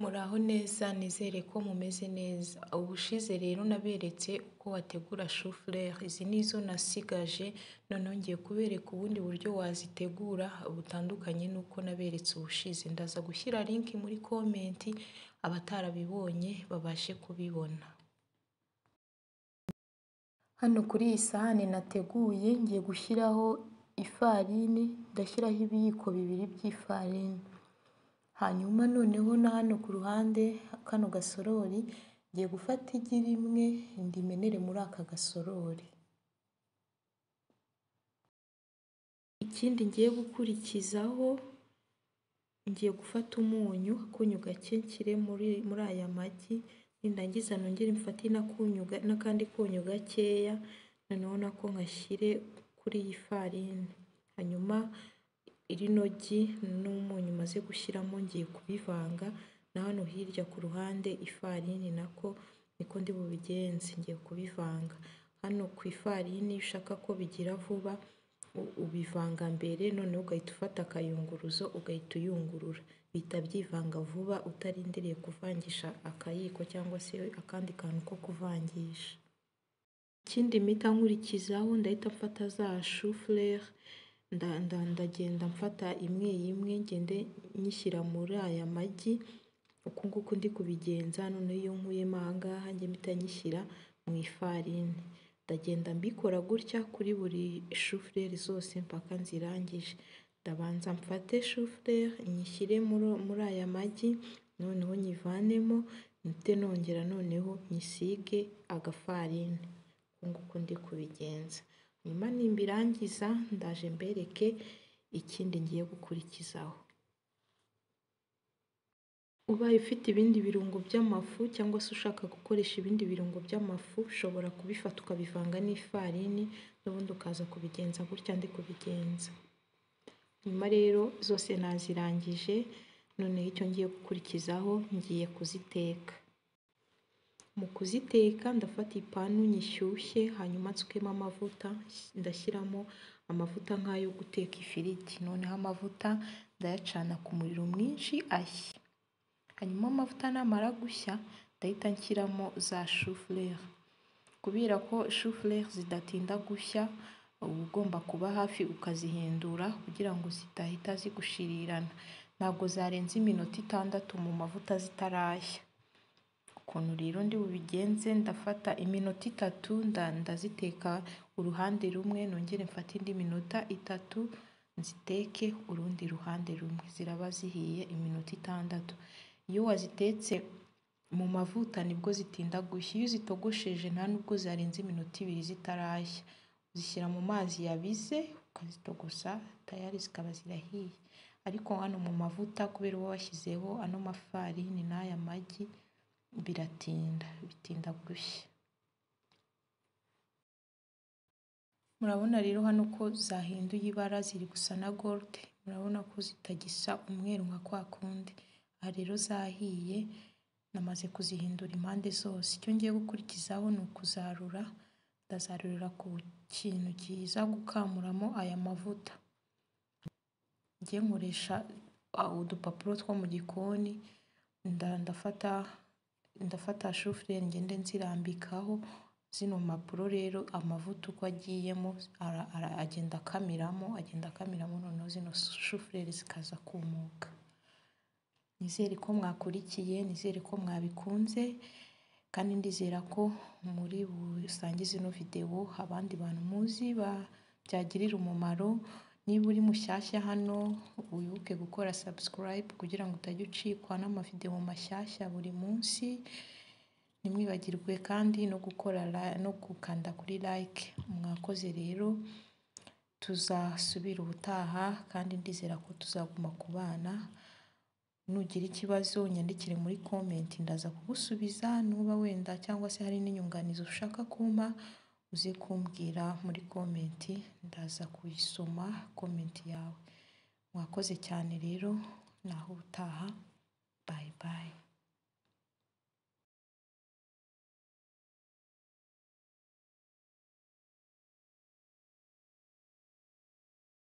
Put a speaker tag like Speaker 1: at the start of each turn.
Speaker 1: Muraho neza nizere ko mumeze neza. Ubushize rero naberetse uko wategura shufurere. Izi nizo nasigaje noneho ngiye kubereka ubundi buryo wazitegura butandukanye n'uko naberetse ubushize. Ndaza gushyira link muri komenti abatarabibonye babashe kubibona. Hano kuri iyi sahani nateguye ngiye gushyiraho ifarini, ndashyiraho ibiyiko bibiri by'ifarini. Hanyuma noneho na hano ku ruhande kano gasorori ngiye gufata igi rimwe ndimenere muri aka gasorori. Ikindi ngiye gukurikizaho ngiye gufata umunyu, akunyu gake nshyire muri aya magi, nindangiza nongere mfate n'akandi kunyu gakeya noneho nako nkashyire kuri iyi farini. Hanyuma rino gi n'umunyu maze gushyiramo ngiye kubivanga, na hano hirya ku ruhande ifarini nako niko ndi bubigenze, ngiye kubivanga. Hano ku ifarini iyo ushaka ko bigira vuba ubivanga mbere noneho ugahita ufata akayunguruzo ugahita uyungurura, bihita byivanga vuba utarindiriye kuvangisha akayiko cyangwa se akandi kantu ko kuvangisha. Ikindi mpita nkurikizaho ndahita mfata za shufurere ndagenda mfata imwe imwe ngende nyishyira muri aya magi, uku nguku ndi kubigenza. Noneho iyo nkuyemo aha ngaha njye mpita nyishyira mu ifarini, ndagenda mbikora gutya kuri buri shufurere zose mpaka nzirangije. Ndabanza mfate shufurere nyishyire muri aya magi, noneho nyivanemo mpite nongera noneho nyisige agafarini, uku nguku ndi kubigenza. Nyuma nimbirangiza ndaje mbereke ikindi ngiye gukurikizaho. Ubaye ufite ibindi birungo by'amafu cyangwa se ushaka gukoresha ibindi birungo by'amafu ushobora kubifata ukabivanga n'ifarini n'ubundi ukaza kubigenza gutya ndi kubigenza. Nyuma rero zose nazirangije, noneho icyo ngiye gukurikizaho ngiye kuziteka. Mu kuziteka ndafata ipanu nyishyushye hanyuma nsukemo amavuta, ndashyiramo amavuta nk'ayo guteka ifiriti. Noneho amavuta ndayacana ku muriro mwinshi ashya. Hanyuma amavuta namara gushya ndahita nshyiramo za shufurere. Kubera ko shufurere zidatinda gushya uba ugomba kuba hafi ukazihindura kugira ngo zidahita zigushirirana. Ntabwo zarenza iminota 6 mu mavuta zitarashya. Ukuntu rero ndi bubigenze, ndafata iminota 3 ndaziteka uruhande rumwe, nongere mfate indi minota 3 nziteke urundi ruhande rumwe. Ziraba zihiye iminota 6. Iyo wazitetse mu mavuta nibwo zitinda gushya. Iyo uzitogosheje nta nubwo zarenza iminota 2 zitarashya. Uzishyira mu mazi yabize ukazitogosa tayari zikaba zirahiye. Ariko hano mu mavuta kubera uba washyizeho ano mafarini n'aya magi bitinda gushya. Murabona rero hano ko zahinduye ibara ziri gusa na gold, murabona ko zitagisa umweru nka kwa kundi. Aha rero zahiye, namaze kuzihindura impande zose. Icyo ngiye gukurikizaho ni ukuzarura, ndazarurira ku kintu kiza gukamuramo aya mavuta. Ngiye nkoresha udupapuro two mu gikoni, ndafata shufurere ngende nzirambikaho. Zino mpapuro rero amavuta uko agiyemo agenda akamiramo noneho zino shufurere zikaza kumuka. Nizere ko mwakurikiye, nizere ko mwabikunze, kandi ndizera ko muri busangize ino video abandi bantu muzi byagirira umumaro. Niba uri mushyashya hano wibuke gukora subscribe kugira ngo utajya ucikwa n'amavideo mashyashya buri munsi. Ntimwibagirwe kandi no gukanda kuri like. Mwakoze rero, tuzasubira ubutaha kandi ndizera ko tuzaguma kubana. Nugira ikibazo nyandikire muri komenti ndaza kugusubiza, nuba wenda cyangwa se hari n'inyunganizi ushaka kumpa uze kumbwira muri komenti, ndaza kuyisoma komenti yawe. Mwakoze cyane rero, naho ubutaha.